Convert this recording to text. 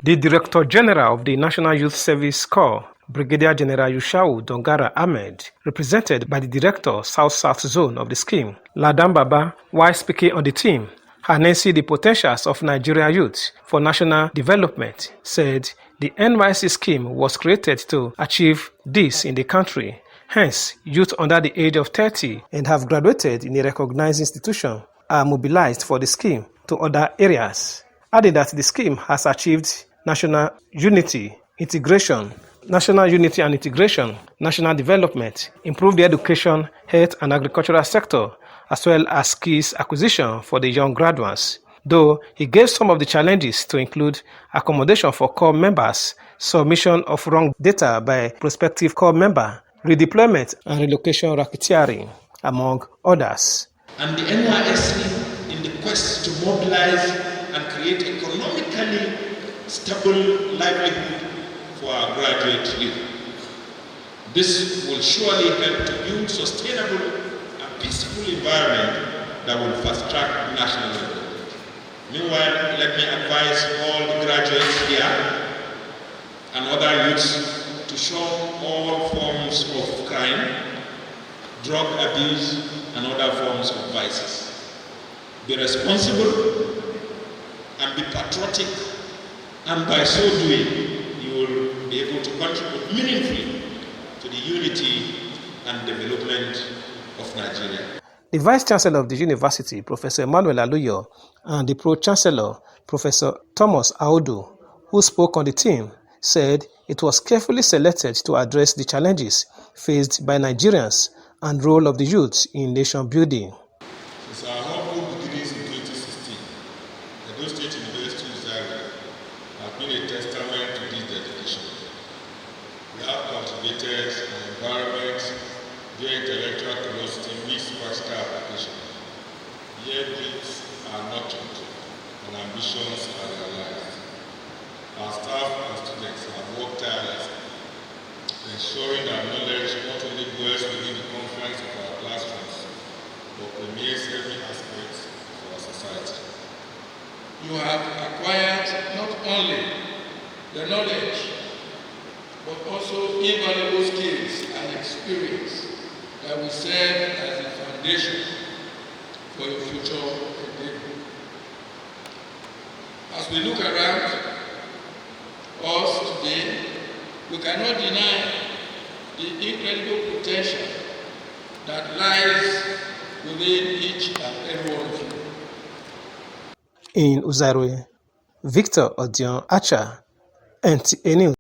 The Director General of the National Youth Service Corps, Brigadier General Yushau Dogora Ahmed, represented by the Director South-South Zone of the scheme, Ladan Baba, while speaking on the theme, Harnessing the Potentials of Nigeria Youth for National Development, said the NYSC scheme was created to achieve this in the country. Hence, youth under the age of 30 and have graduated in a recognized institution are mobilized for the scheme to other areas, adding that the scheme has achieved national unity and integration, national development, improved the education, health and agricultural sector, as well as skills acquisition for the young graduates. Though he gave some of the challenges to include accommodation for corps members, submission of wrong data by prospective corps member, redeployment and relocation racketeering, among others. And the NYSC, in the quest to mobilize and create economically stable livelihood for our graduate youth. This will surely help to build sustainable and peaceful environment that will fast-track national development. Meanwhile, let me advise all the graduates here and other youths to shun all forms of crime, drug abuse, and other forms of vices. Be responsible and be patriotic, and by so doing, you will be able to contribute meaningfully to the unity and development of Nigeria. The Vice Chancellor of the University, Professor Emmanuel Aluyo, and the Pro-Chancellor, Professor Thomas Audu, who spoke on the theme, said it was carefully selected to address the challenges faced by Nigerians and role of the youth in nation building. Since our humble beginnings in 2016, Edo State University Uzairue have been a testament to this dedication. We have cultivated an environment where intellectual curiosity meets practical application. Here dreams are nurtured and ambitions are realized. Our staff and students have worked tirelessly, ensuring that knowledge not only dwells within the confines of our classrooms, but permeates every aspect of our society. You have acquired not only the knowledge, but also invaluable skills and experience that will serve as a foundation for your future endeavor. As we look around us today, we cannot deny the incredible potential that lies within each and every one of you. In Uzairue, Victor Odion Acha, NTA News.